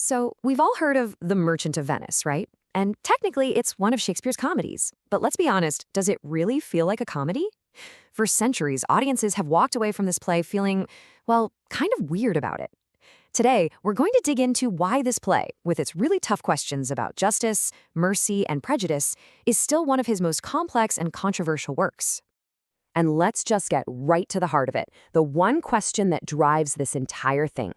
So, we've all heard of The Merchant of Venice, right? And technically, it's one of Shakespeare's comedies. But let's be honest, does it really feel like a comedy? For centuries, audiences have walked away from this play feeling, well, kind of weird about it. Today, we're going to dig into why this play, with its really tough questions about justice, mercy, and prejudice, is still one of his most complex and controversial works. And let's just get right to the heart of it, the one question that drives this entire thing.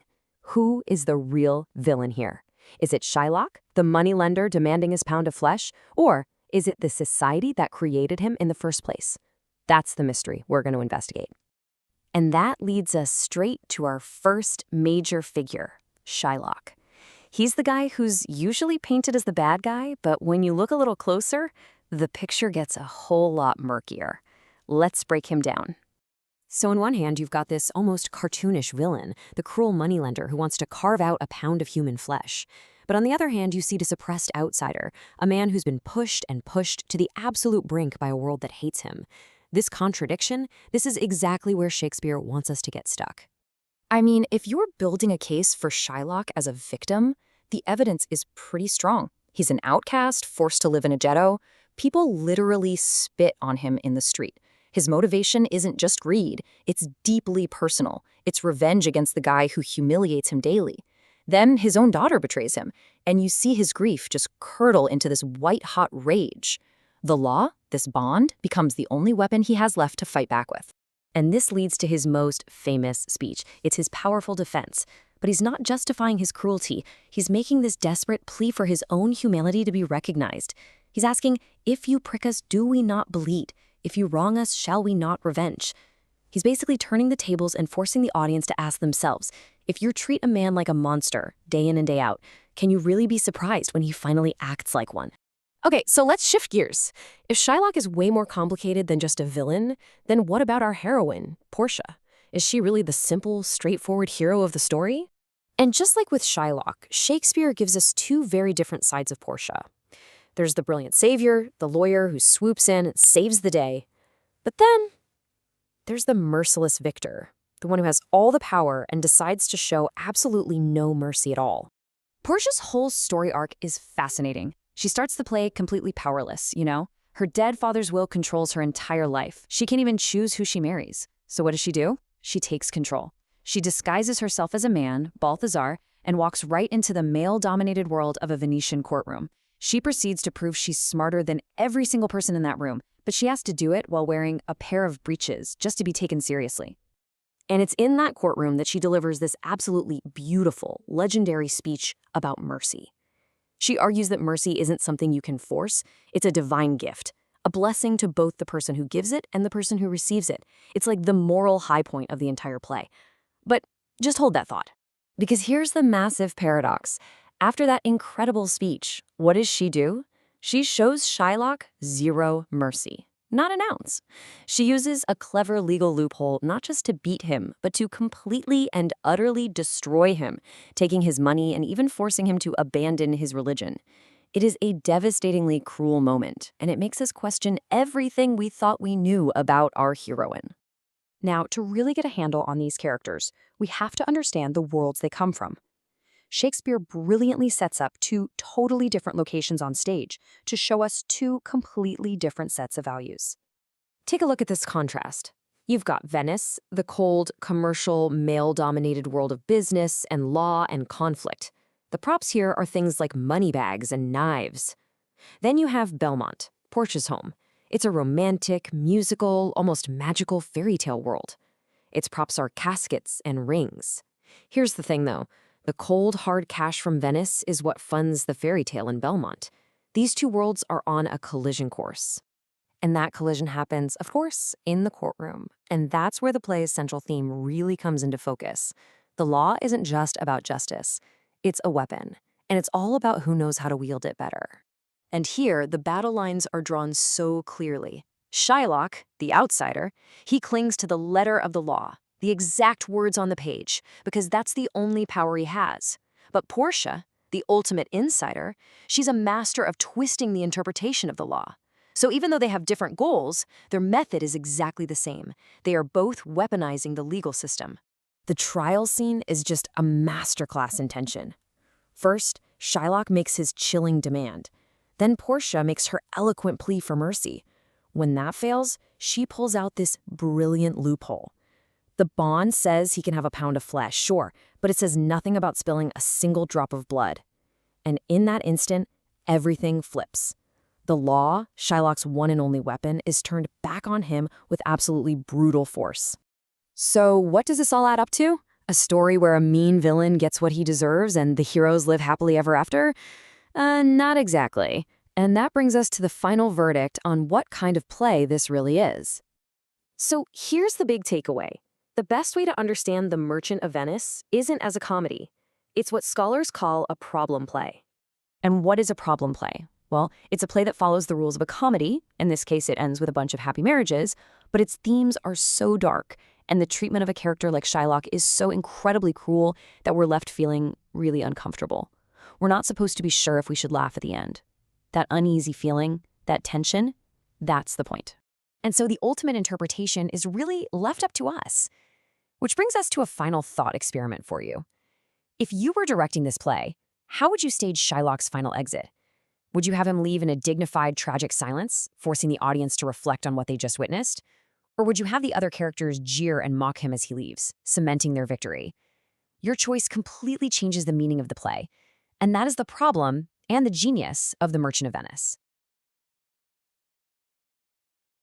Who is the real villain here? Is it Shylock, the moneylender demanding his pound of flesh? Or is it the society that created him in the first place? That's the mystery we're going to investigate. And that leads us straight to our first major figure, Shylock. He's the guy who's usually painted as the bad guy, but when you look a little closer, the picture gets a whole lot murkier. Let's break him down. So on one hand, you've got this almost cartoonish villain, the cruel moneylender who wants to carve out a pound of human flesh. But on the other hand, you see this oppressed outsider, a man who's been pushed and pushed to the absolute brink by a world that hates him. This contradiction, this is exactly where Shakespeare wants us to get stuck. I mean, if you're building a case for Shylock as a victim, the evidence is pretty strong. He's an outcast, forced to live in a ghetto. People literally spit on him in the street. His motivation isn't just greed, it's deeply personal. It's revenge against the guy who humiliates him daily. Then his own daughter betrays him, and you see his grief just curdle into this white-hot rage. The law, this bond, becomes the only weapon he has left to fight back with. And this leads to his most famous speech. It's his powerful defense. But he's not justifying his cruelty. He's making this desperate plea for his own humanity to be recognized. He's asking, if you prick us, do we not bleed? If you wrong us, shall we not revenge? He's basically turning the tables and forcing the audience to ask themselves, if you treat a man like a monster, day in and day out, can you really be surprised when he finally acts like one? Okay, so let's shift gears. If Shylock is way more complicated than just a villain, then what about our heroine, Portia? Is she really the simple, straightforward hero of the story? And just like with Shylock, Shakespeare gives us two very different sides of Portia. There's the brilliant savior, the lawyer who swoops in and saves the day. But then there's the merciless victor, the one who has all the power and decides to show absolutely no mercy at all. Portia's whole story arc is fascinating. She starts the play completely powerless, you know? Her dead father's will controls her entire life. She can't even choose who she marries. So what does she do? She takes control. She disguises herself as a man, Balthazar, and walks right into the male-dominated world of a Venetian courtroom. She proceeds to prove she's smarter than every single person in that room, but she has to do it while wearing a pair of breeches just to be taken seriously. And it's in that courtroom that she delivers this absolutely beautiful, legendary speech about mercy. She argues that mercy isn't something you can force, it's a divine gift, a blessing to both the person who gives it and the person who receives it. It's like the moral high point of the entire play. But just hold that thought, because here's the massive paradox. After that incredible speech, what does she do? She shows Shylock zero mercy. Not an ounce. She uses a clever legal loophole not just to beat him, but to completely and utterly destroy him, taking his money and even forcing him to abandon his religion. It is a devastatingly cruel moment, and it makes us question everything we thought we knew about our heroine. Now, to really get a handle on these characters, we have to understand the worlds they come from. Shakespeare brilliantly sets up two totally different locations on stage to show us two completely different sets of values. Take a look at this contrast. You've got Venice, the cold, commercial, male-dominated world of business and law and conflict. The props here are things like money bags and knives. Then you have Belmont, Portia's home. It's a romantic, musical, almost magical fairy tale world. Its props are caskets and rings. Here's the thing, though. The cold, hard cash from Venice is what funds the fairy tale in Belmont. These two worlds are on a collision course. And that collision happens, of course, in the courtroom. And that's where the play's central theme really comes into focus. The law isn't just about justice. It's a weapon. And it's all about who knows how to wield it better. And here, the battle lines are drawn so clearly. Shylock, the outsider, he clings to the letter of the law, the exact words on the page, because that's the only power he has. But Portia, the ultimate insider, she's a master of twisting the interpretation of the law. So even though they have different goals, their method is exactly the same. They are both weaponizing the legal system. The trial scene is just a masterclass in tension. First, Shylock makes his chilling demand. Then Portia makes her eloquent plea for mercy. When that fails, she pulls out this brilliant loophole. The bond says he can have a pound of flesh, sure, but it says nothing about spilling a single drop of blood. And in that instant, everything flips. The law, Shylock's one and only weapon, is turned back on him with absolutely brutal force. So what does this all add up to? A story where a mean villain gets what he deserves and the heroes live happily ever after? Not exactly. And that brings us to the final verdict on what kind of play this really is. So here's the big takeaway. The best way to understand The Merchant of Venice isn't as a comedy. It's what scholars call a problem play. And what is a problem play? Well, it's a play that follows the rules of a comedy. In this case, it ends with a bunch of happy marriages, but its themes are so dark, and the treatment of a character like Shylock is so incredibly cruel that we're left feeling really uncomfortable. We're not supposed to be sure if we should laugh at the end. That uneasy feeling, that tension, that's the point. And so the ultimate interpretation is really left up to us. Which brings us to a final thought experiment for you. If you were directing this play, how would you stage Shylock's final exit? Would you have him leave in a dignified, tragic silence, forcing the audience to reflect on what they just witnessed? Or would you have the other characters jeer and mock him as he leaves, cementing their victory? Your choice completely changes the meaning of the play. And that is the problem and the genius of The Merchant of Venice.